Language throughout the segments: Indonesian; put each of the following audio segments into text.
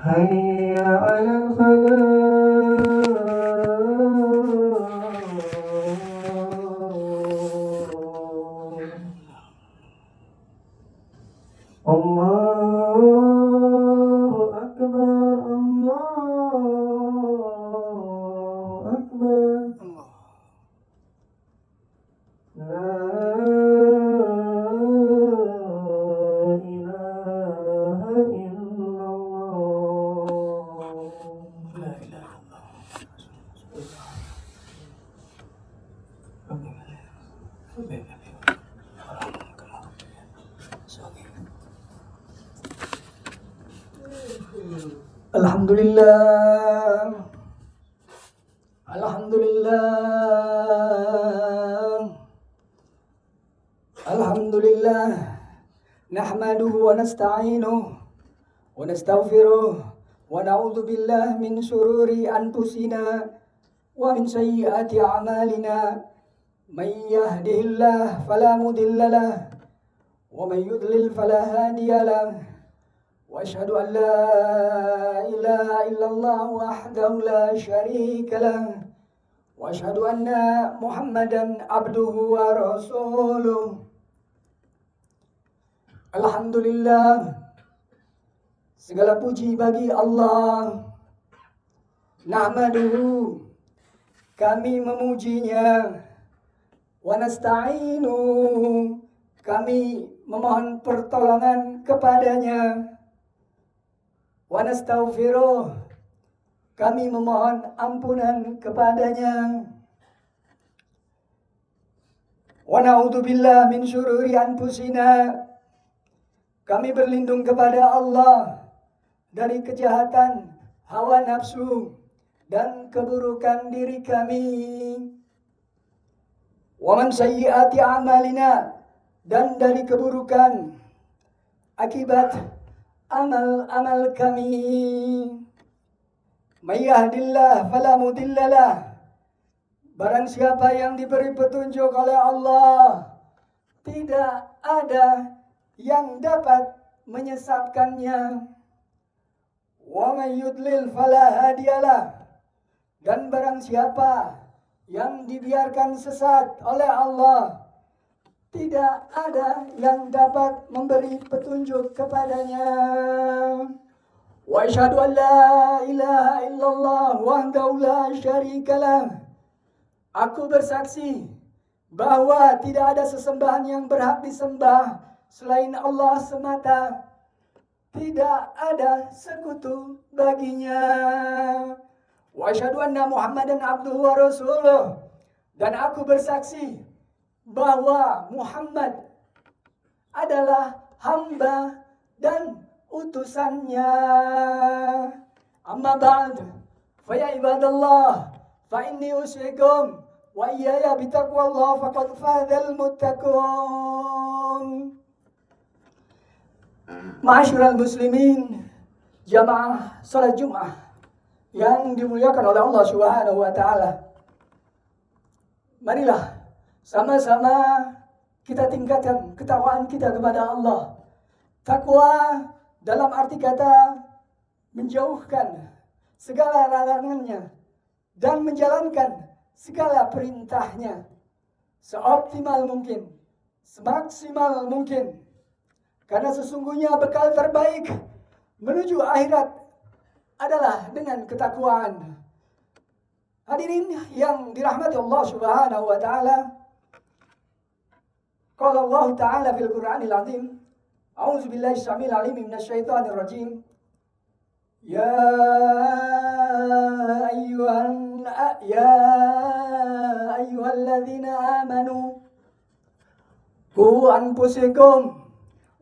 حي على الفلاح. الله أكبر الله أكبر. لا إله إلا الله. لا إله إلا الله. Alhamdulillah, Alhamdulillah, Alhamdulillah. Nahmaduhu wa nasta'inuhu wa nastaghfiruh wa na'udzu billahi min syururi anfusina wa min sayyiati a'malina. May yahdihillahu fala mudilla lahu wa may yudlil fala hadiya lahu. وأشهد أن لا إله إلا الله وحده لا شريك له وأشهد أن محمدا عبده ورسوله. Alhamdulillah, segala puji bagi Allah. Nahmaduhu, kami memujinya. Wa nasta'inu, kami memohon pertolongan kepadanya. Wa nastaghfiruh, kami memohon ampunan kepadanya. Wa na'udzu billahi min syururi anfusina, kami berlindung kepada Allah dari kejahatan hawa nafsu dan keburukan diri kami. Wa min sayyiati a'malina, dan dari keburukan akibat amal-amal kami. May yahdillahu fala mudilla lahu, barang siapa yang diberi petunjuk oleh Allah, tidak ada yang dapat menyesatkannya. Wa may yudlil fala hadiyalah, dan barang siapa yang dibiarkan sesat oleh Allah, tidak ada yang dapat memberi petunjuk kepadanya. Wa asyhadu an la ilaha illallah wahdahu la syarikalah. Aku bersaksi bahwa tidak ada sesembahan yang berhak disembah selain Allah semata. Tidak ada sekutu baginya. Wa asyhadu anna Muhammadan abduhu wa rasuluh. Dan aku bersaksi bahwa Muhammad adalah hamba dan utusannya. Amma ba'd, fa ya ibadallah, fa inni usikum wa iyaya bitaqwallah faqad fazal muttaqun. Ma'asyiral muslimin, jamaah salat Jumat yang dimuliakan oleh Allah Subhanahu wa taala. Marilah sama-sama kita tingkatkan ketakwaan kita kepada Allah. Takwa dalam arti kata menjauhkan segala larangannya dan menjalankan segala perintahnya seoptimal mungkin, semaksimal mungkin. Karena sesungguhnya bekal terbaik menuju akhirat adalah dengan ketakwaan. Hadirin yang dirahmati Allah Subhanahu wa taala, qala Allah Ta'ala fil Qur'anil Azim, a'udzu billahi samil alim minasy syaithanir rajim. Ya ayyuhalladzina amanu qu anfusakum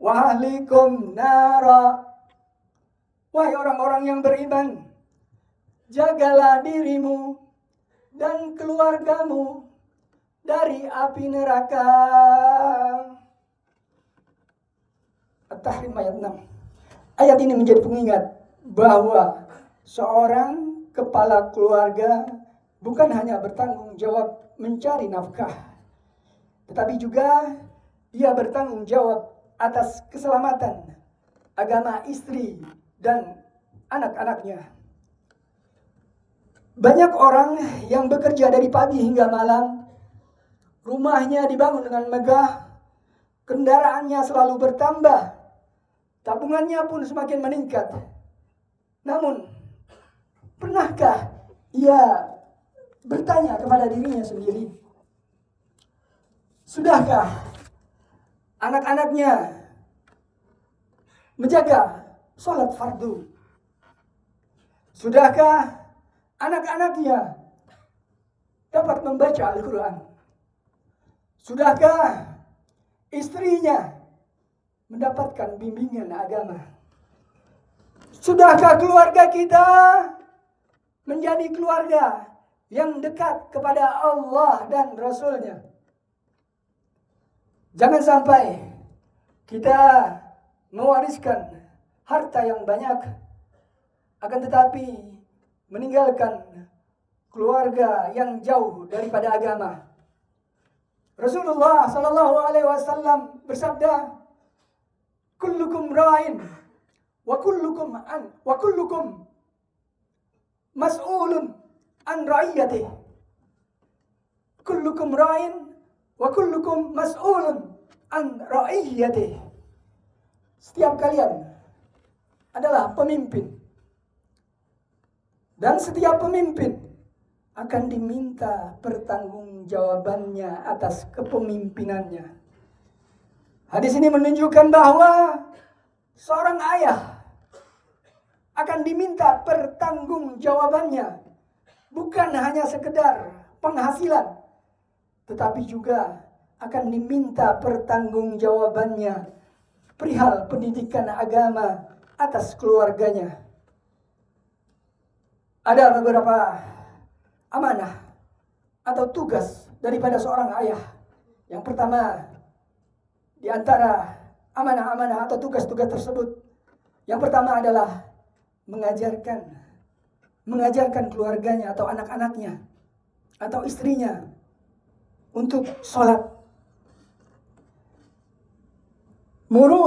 wa ahlikum nara. Wahai orang-orang yang beriman, jagalah dirimu dan keluargamu dari api neraka. At-Tahrim ayat 6. Ayat ini menjadi pengingat bahwa seorang kepala keluarga bukan hanya bertanggung jawab mencari nafkah, tetapi juga dia bertanggung jawab atas keselamatan agama istri dan anak-anaknya. Banyak orang yang bekerja dari pagi hingga malam, rumahnya dibangun dengan megah, kendaraannya selalu bertambah, tabungannya pun semakin meningkat. Namun, pernahkah ia bertanya kepada dirinya sendiri, sudahkah anak-anaknya menjaga sholat fardu? Sudahkah anak-anaknya dapat membaca Al-Quran? Sudahkah istrinya mendapatkan bimbingan agama? Sudahkah keluarga kita menjadi keluarga yang dekat kepada Allah dan Rasul-Nya? Jangan sampai kita mewariskan harta yang banyak, akan tetapi meninggalkan keluarga yang jauh daripada agama. Rasulullah sallallahu alaihi wasallam bersabda, "Kullukum ra'in wa kullukum mas'ulun an ra'iyatihi." Kullukum ra'in wa kullukum mas'ulun an ra'iyatihi. Setiap kalian adalah pemimpin, dan setiap pemimpin akan diminta pertanggungjawabannya atas kepemimpinannya. Hadis ini menunjukkan bahwa seorang ayah akan diminta pertanggungjawabannya, bukan hanya sekedar penghasilan, tetapi juga akan diminta pertanggungjawabannya perihal pendidikan agama atas keluarganya. Ada beberapa amanah atau tugas daripada seorang ayah. Yang pertama, di antara amanah-amanah atau tugas-tugas tersebut, yang pertama adalah mengajarkan keluarganya atau anak-anaknya atau istrinya untuk sholat. Muru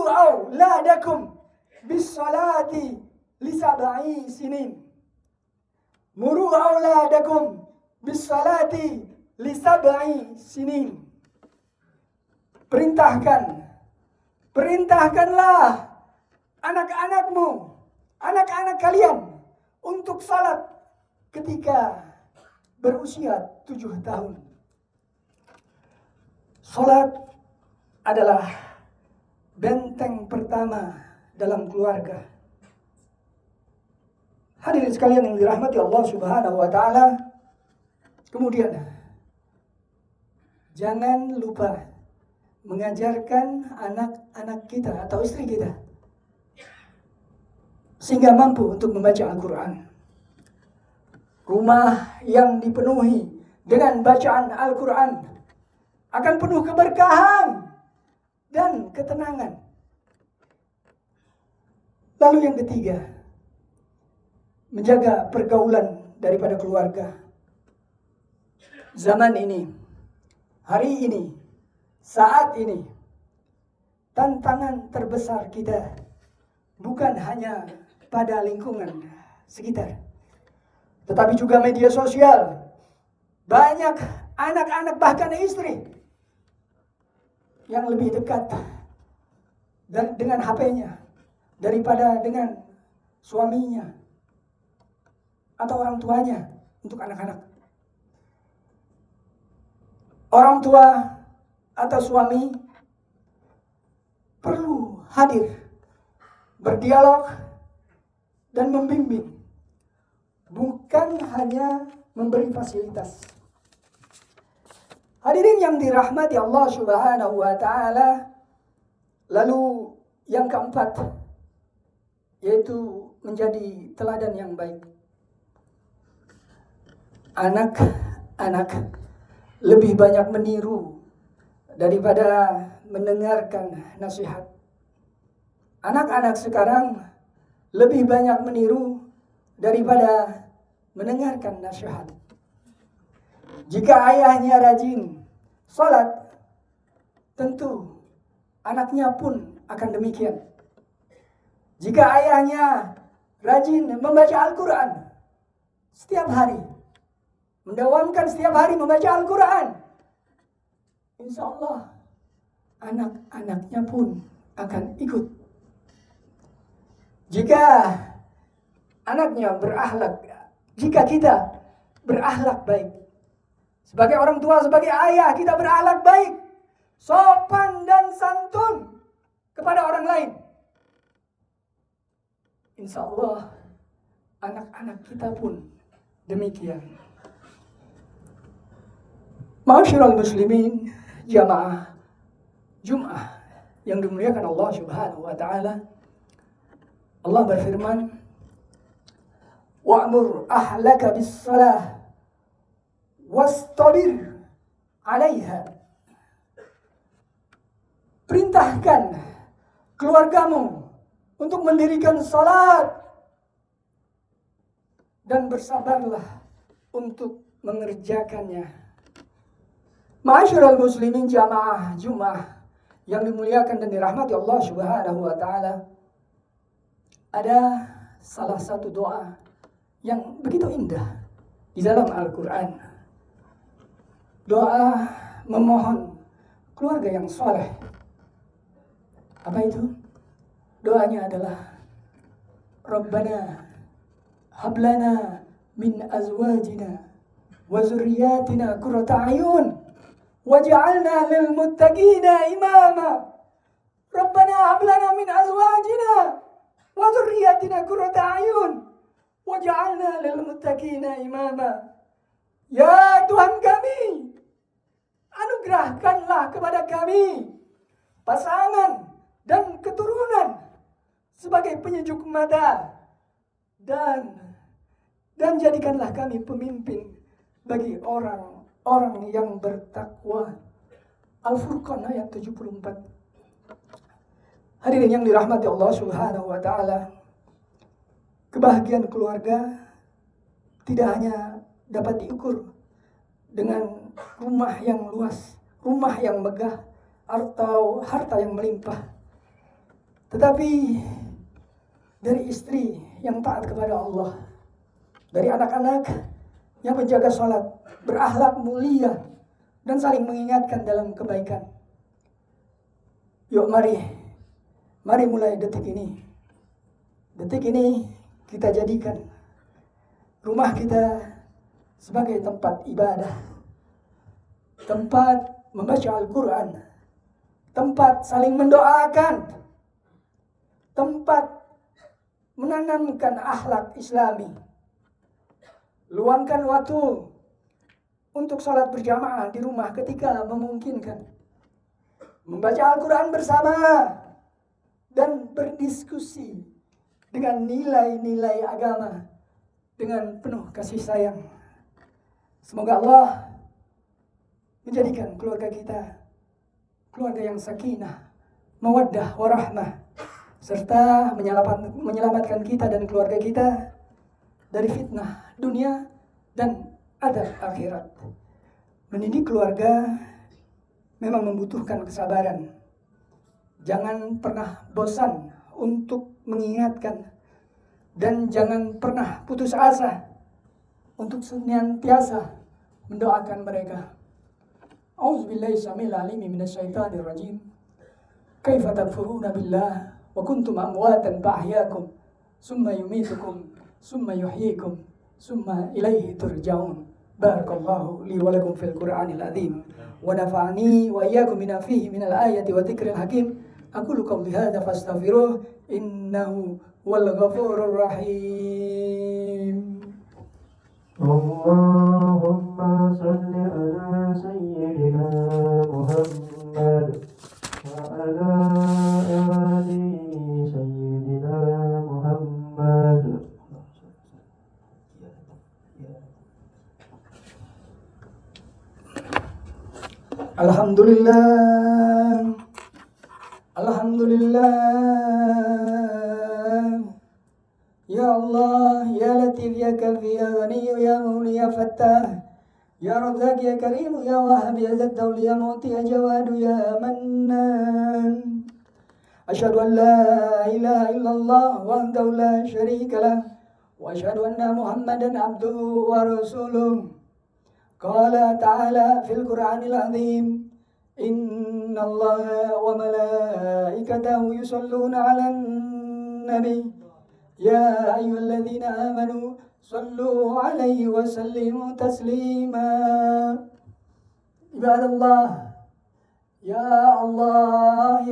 auladakum bis salati li sab'i sinin. Muru auladakum bis salati li sab'i sinin. Perintahkanlah anak-anakmu, anak-anak kalian untuk salat ketika berusia 7 tahun. Salat adalah benteng pertama dalam keluarga. Hadirin sekalian yang dirahmati Allah Subhanahu wa taala. Kemudian jangan lupa mengajarkan anak-anak kita atau istri kita sehingga mampu untuk membaca Al-Quran. Rumah yang dipenuhi dengan bacaan Al-Quran akan penuh keberkahan dan ketenangan. Lalu yang ketiga, menjaga pergaulan daripada keluarga. Zaman ini, hari ini, saat ini, tantangan terbesar kita bukan hanya pada lingkungan sekitar, tetapi juga media sosial. Banyak anak-anak bahkan istri yang lebih dekat dengan HP-nya daripada dengan suaminya atau orang tuanya untuk anak-anak. Orang tua atau suami perlu hadir, berdialog, dan membimbing, bukan hanya memberi fasilitas. Hadirin yang dirahmati Allah Subhanahu wa taala. Lalu yang keempat, yaitu menjadi teladan yang baik. Anak-anak lebih banyak meniru daripada mendengarkan nasihat. Anak-anak sekarang lebih banyak meniru daripada mendengarkan nasihat. Jika ayahnya rajin salat, tentu anaknya pun akan demikian. Jika ayahnya rajin membaca Al-Quran setiap hari, mendawamkan setiap hari membaca Al-Quran, insya Allah anak-anaknya pun akan ikut. Jika anaknya berakhlak, jika kita berakhlak baik, sebagai orang tua, sebagai ayah, kita berakhlak baik, sopan dan santun kepada orang lain, insya Allah anak-anak kita pun demikian. Ma'asyiral muslimin, jamaah Jum'ah yang dimuliakan Allah Subhanahu wa taala. Allah berfirman, wa'mur ahlaka bis-shalah wastabir 'alaiha. Perintahkan keluargamu untuk mendirikan salat dan bersabarlah untuk mengerjakannya. Ma'asyiral muslimin, jamaah Jum'ah yang dimuliakan dan dirahmati Allah Subhanahu wa taala. Ada salah satu doa yang begitu indah di dalam Al-Qur'an. Doa memohon keluarga yang saleh. Apa itu? Doanya adalah Rabbana hablana min azwajina wa zurriyatina qurrata a'yun waj'alna lil muttaqina imama. Rabbana hablana min azwajina wa zurriyatina qurrata a'yun waj'alna lil muttaqina imama. Ya Tuhan kami, anugerahkanlah kepada kami pasangan dan keturunan sebagai penyejuk mata, dan jadikanlah kami pemimpin bagi orang-orang yang bertakwa. Al-Furqan ayat 74. Hadirin yang dirahmati Allah Subhanahu wa taala, kebahagiaan keluarga tidak hanya dapat diukur dengan rumah yang luas, rumah yang megah, atau harta yang melimpah, tetapi dari istri yang taat kepada Allah, dari anak-anak yang menjaga sholat, berakhlak mulia, dan saling mengingatkan dalam kebaikan. Yuk mari mulai detik ini kita jadikan rumah kita sebagai tempat ibadah, tempat membaca Al-Quran, tempat saling mendoakan, tempat menanamkan akhlak Islami. Luangkan waktu untuk sholat berjamaah di rumah ketika memungkinkan, membaca Al-Quran bersama, dan berdiskusi dengan nilai-nilai agama dengan penuh kasih sayang. Semoga Allah menjadikan keluarga kita keluarga yang sakinah, mawaddah, warahmah, serta menyelamatkan kita dan keluarga kita dari fitnah dunia dan adab akhirat. Mendidik keluarga memang membutuhkan kesabaran. Jangan pernah bosan untuk mengingatkan, dan jangan pernah putus asa untuk senantiasa mendoakan mereka. A'udzubillahi samil alimi minasyaitonir rajim. Kaifa takfuruna billah wa kuntum amwatan fa'ahyakum summa yumitukum summa yuhyikum summa ilaihi turja'un. Barakallahu li wa lakum fil Qur'anil azim wa nafa'ani wa iyyakum bima fihi minal ayati wa dzikril hakim. Aqulu qawli hadza fastaghfiruh innahu wal ghafurur rahim. Allahumma salli ala sayyidina Muhammad wa ala ali sayyidina Muhammad. Alhamdulillah, alhamdulillah. Ya Allah, ya Latif, ya Kafi, ya Ghani, ya Muli, ya Fattah, ya Razzaq, ya Karim, ya Wahhab, ya Zaddaul, ya Mu'ti, ya Jawadu, ya Mannan. أشهد أن لا إله إلا الله وحده لا شريك له وأشهد أن محمدا عبده ورسوله. قال تعالى في القرآن العظيم إن الله وملائكته يصلون على النبي يا أيها الذين آمنوا صلوا عليه وسلموا تسليما. عباد الله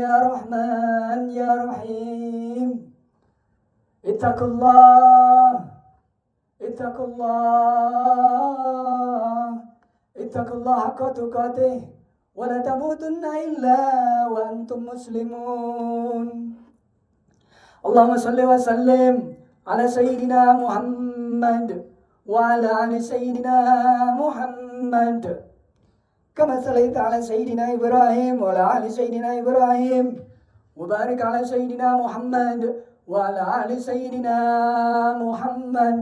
يا رحمن يا رحيم اتقوا الله حق تقاته ولا تموتن إلا وأنتم مسلمون. اللهم صل وسلم على سيدنا محمد وعلى آل سيدنا محمد كما صليت على سيدنا إبراهيم وعلى آل سيدنا إبراهيم وبارك على سيدنا محمد وعلى آل سيدنا محمد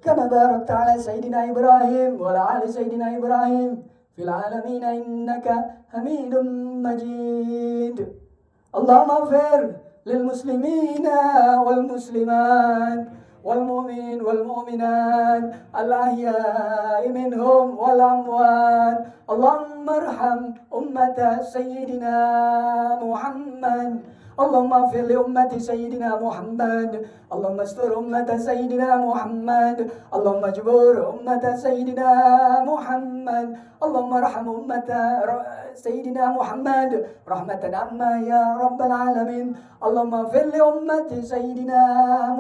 كما باركت على سيدنا إبراهيم وعلى آل سيدنا إبراهيم في العالمين إنك حميد مجيد. اللهم اغفر للمسلمين والمسلمات والمؤمنين والمؤمنات الأحياء منهم والأموات. اللهم ارحم أمة سيدنا محمد. اللهم اغفر لأمة سيدنا محمد. اللهم استر أمة سيدنا محمد. اللهم اجبر أمة سيدنا محمد. اللهم ارحم أمة سيدنا محمد رحمة عامة يا رب العالمين. اللهم اغفر لأمة سيدنا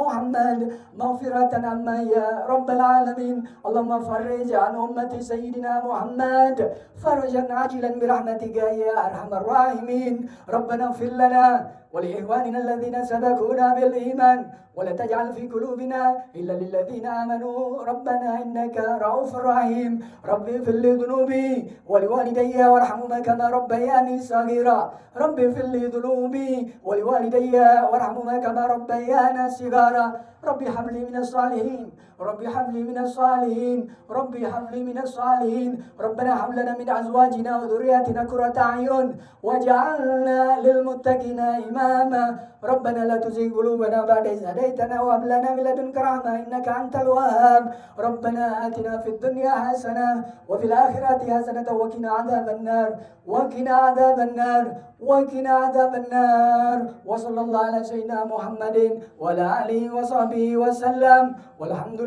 محمد مغفرة عامة يا رب العالمين. اللهم فرج عن أمة سيدنا محمد فرجا عاجلا برحمتك يا أرحم الراحمين. ربنا اغفر لنا ولإخواننا الذين سبقونا بالإيمان ولا تجعل في قلوبنا إلا للذين آمنوا ربنا إنك رؤوف رحيم. ربي اغفر لي ذنوبي ولوالدي وارحمهما كما ربياني صغيرا. ربي اغفر لي ذنوبي ولوالدي وارحمهما كما ربيانا صغارا. ربي هب لي من الصالحين. ربي هب لي من الصالحين. ربي هب لي من الصالحين. ربنا هب لنا من أزواجنا وذرياتنا قرة أعين واجعلنا للمتقين إماما. ربنا لا تزغ قلوبنا بعد إذ هديتنا وهب لنا من لدنك رحمة إنك أنت الوهاب. ربنا آتنا في الدنيا حسنة وفي الآخرة حسنة وقنا عذاب النار وقنا عذاب النار وقنا عذاب النار. وصلى الله على سيدنا محمد وعلى آله وصحبه وسلم والحمد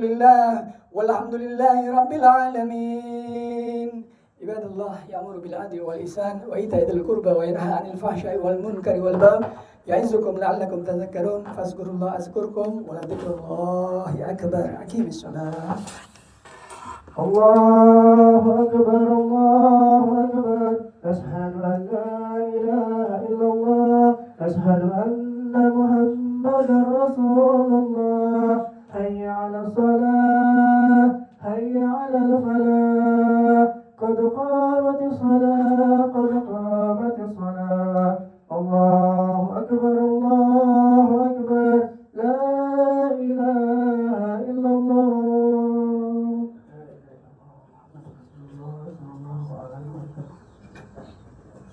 لله رب العالمين. عباد الله يأمر بالعدل والإحسان وإيتاء ذي القربى وينهى عن الفحشاء والمنكر والبغي يعظكم لعلكم تذكرون. فاذكروا الله أذكركم ولذكر الله أكبر. أقيم الصلاة. الله أكبر الله أكبر أشهد أن لا إله إلا الله أشهد أن محمدا رسول الله. حي على الصلاة حي على الفلاح قد قامت الصلاة قد قامت الصلاة. الله أكبر الله أكبر لا إله إلا الله.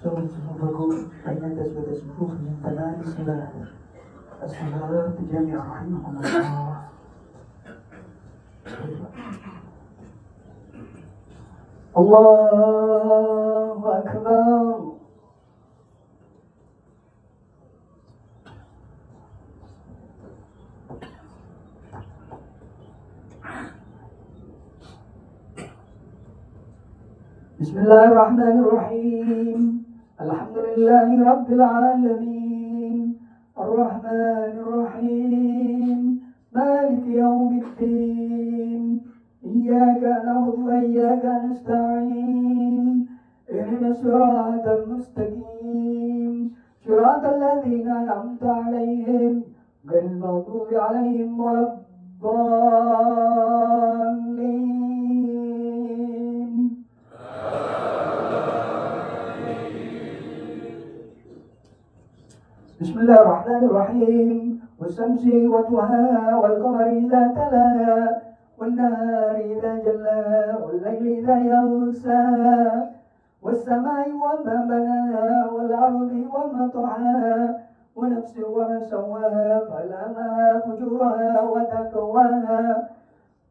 سوف تصفكم أين تسبح من تمام الصلاة. الصلاة جميعا رحمكم الله. الله أكبر. بسم الله الرحمن الرحيم. الحمد لله رب العالمين الرحمن الرحيم مالك يوم الدين إياك نعبد وإياك نستعين اهدنا الصراط المستقيم صراط الذين أنعمت عليهم غير المغضوب عليهم ولا الضالين. بسم الله الرحمن الرحيم. والشمس وضحاها والقمر إذا تلاها والنهار إذا جلاها والليل إذا يغشاها والسماء وما بناها والأرض وما طحاها ونفس وما سواها فألهمها فجورها وتقواها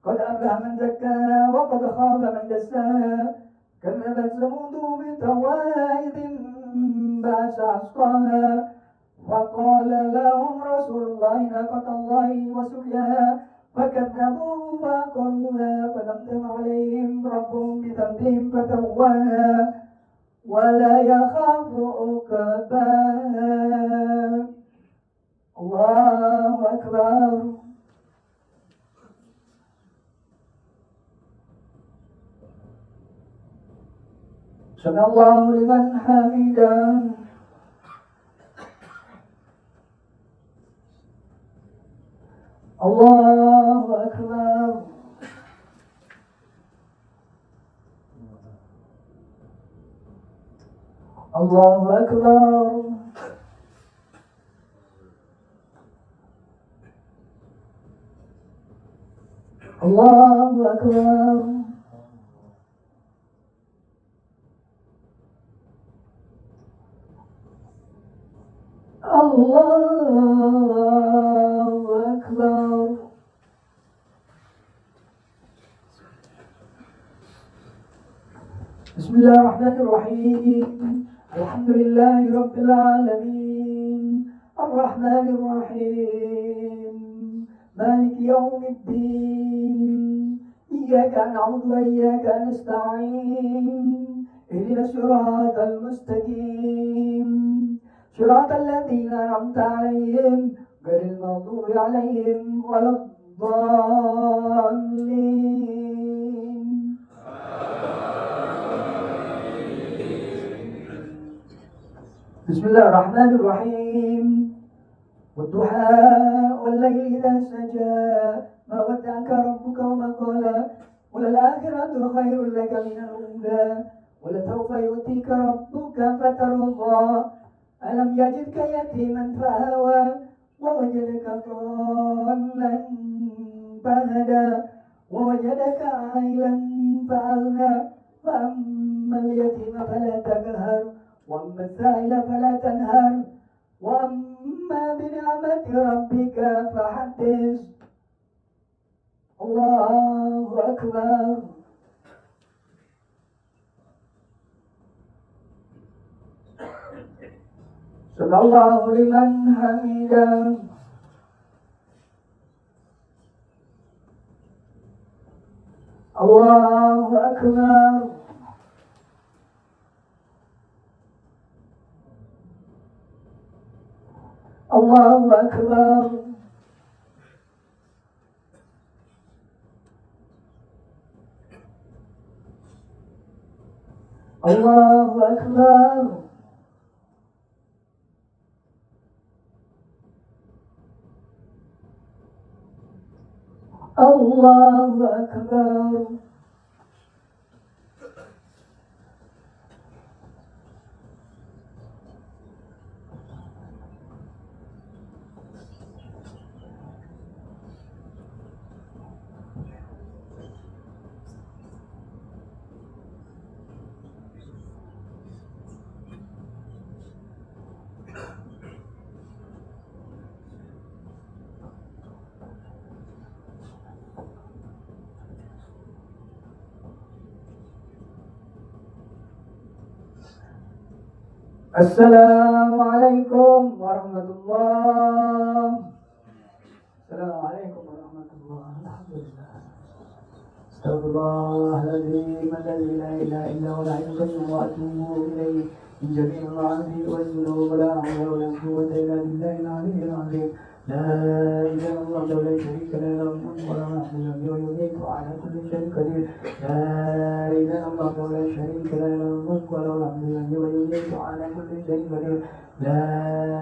قد أفلح من زكاها وقد خاب من دساها كذبت ثمود بطواها إذ انبعث أشقاها فقال لهم رسول الله ناقة الله وسقياها فكذبوه فعقروها فدمدم عليهم ربهم بذنبهم فسواها ولا يخاف عقباها. الله أكبر. سمع الله لمن حمده. الله أكبر. الله أكبر. الله أكبر. الله أكبر. بسم الله الرحمن الرحيم. الحمد لله رب العالمين الرحمن الرحيم مالك يوم الدين إياك نعبد وإياك نستعين اهدنا الصراط المستقيم صراط الذين أنعمت عليهم غير المغضوب عليهم ولا الضالين. بسم الله الرحمن الرحيم والضحى والليل إذا سجى ما ودعك ربك وما قلى وللآخرة خير لك من الأولى ولسوف يؤتيك ربك فترضى ألم يجدك يتيما فآوى ووجدك ضالا فهدى ووجدك عائلا فأغنى فأما اليتيم فلا تقهر وأما السائل فلا تنهر وأما بنعمة ربك فحدث. الله أكبر. سمع الله لمن حمده. الله أكبر. الله أكبر. الله أكبر. الله أكبر. Assalamualaikum warahmatullahi. Assalamualaikum warahmatullahi. Alhamdulillah. Astagfirullahaladzim alladzi la ilaha illa huwal hayyul qayyum wa atubu ilayhi min jami'il ma'asi wal dhunub wa la hawla wa la quwwata illa billahil aliyyil azim. لا إله إلا الله وحده لا شريك له له الملك وله الحمد ويميت وعلى كل شيء قدير. لا إله إلا الله وحده لا شريك له له الملك وله الحمد ويميت وعلى كل شيء قدير. لا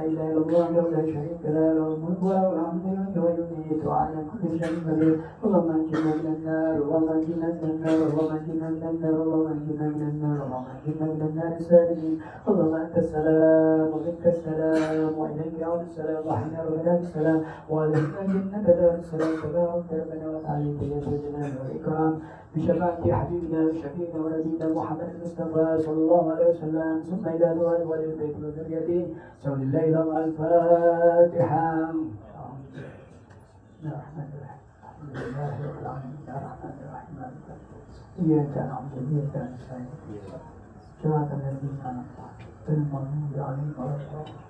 إله إلا الله وحده لا شريك له له الملك وله الحمد ويميت وعلى كل شيء قدير. اللهم انجنا من النار اللهم انجنا من النار اللهم انجنا من النار اللهم انجنا من النار اللهم انجنا من النار السالمين. اللهم أنت السلام ومنك السلام وإليك يعود السلام وحينا ربنا السلام وعلينا جنة دار السلام تبارك ربنا وتعالى يا ذا الجلال والإكرام بشفاعة حبيبنا وشفيعنا ونبينا محمد المصطفى صلى الله عليه وسلم ثم إلى دعاء ولي البيت وذريته سول الليل مع الفاتحة. الرحمن الرحيم الحمد لله رب العالمين الرحمن الرحيم إياك نعبد وإياك نستعين صراط الذين أنعمت عليهم غير المغضوب عليهم ولا الضالين.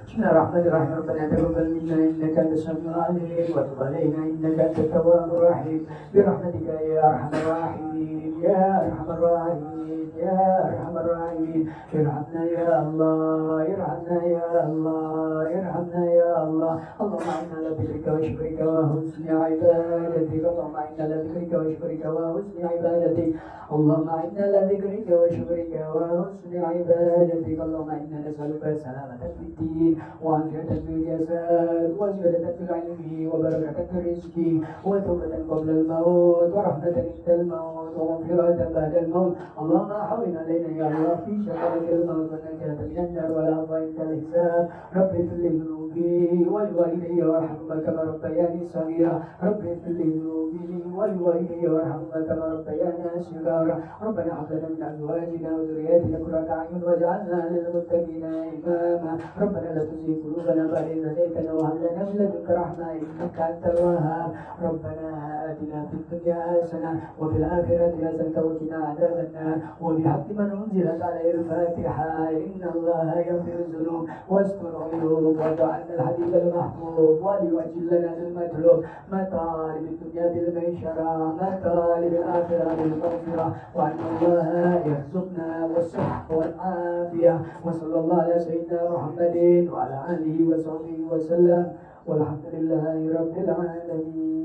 بسم الله الرحمن الرحيم ربنا تقبل منا انك انت السميع العليم وتب علينا انك انت التواب الرحيم برحمتك يا ارحم الراحمين يا ارحم الراحمين يا ارحم الراحمين. ارحمنا يا الله ارحمنا يا الله ارحمنا يا الله. اللهم اعنا على ذكرك وشكرك وحسن عبادتك. اللهم اعنا على ذكرك وشكرك وحسن عبادتك. اللهم اعنا على ذكرك وشكرك وحسن عبادتك. اللهم انا نسالك سلامة في الدين وعافية في الجسد وزيادة في العلم وبركة في الرزق وتوبة قبل الموت ورحمة عند الموت ومغفرة بعد الموت. اللهم حول علينا يا الله في شفاعة الموت والنجاة من النار والعفو عند الحساب. رب اغفر لي ذنوبي ولوالدي وارحمهما كما ربياني صغيرا. رب اغفر لي ذنوبي ولوالدي وارحمهما كما ربياني صغيرا. ربنا هب لنا من ازواجنا وذرياتنا قرة اعين واجعلنا للمتقين اماما. ربنا لا تزغ قلوبنا بعد إذ هديتنا وهب لنا من لدنك رحمة إنك أنت الوهاب. ربنا آتنا في الدنيا حسنة وفي الآخرة حسنة وقنا عذاب النار. وبحق من أنزلت عليه الفاتحة إن الله يغفر الذنوب واستر عيوب وجعلنا الحبيب المحبوب ولوجه لنا المطلوب. مطالب الدنيا بالميسرة مطالب الآخرة بالمغفرة. وأن الله يرزقنا والصحة والعافية. وصلى الله على سيدنا محمد وعلى آله وصحبه وسلم والحمد لله رب العالمين.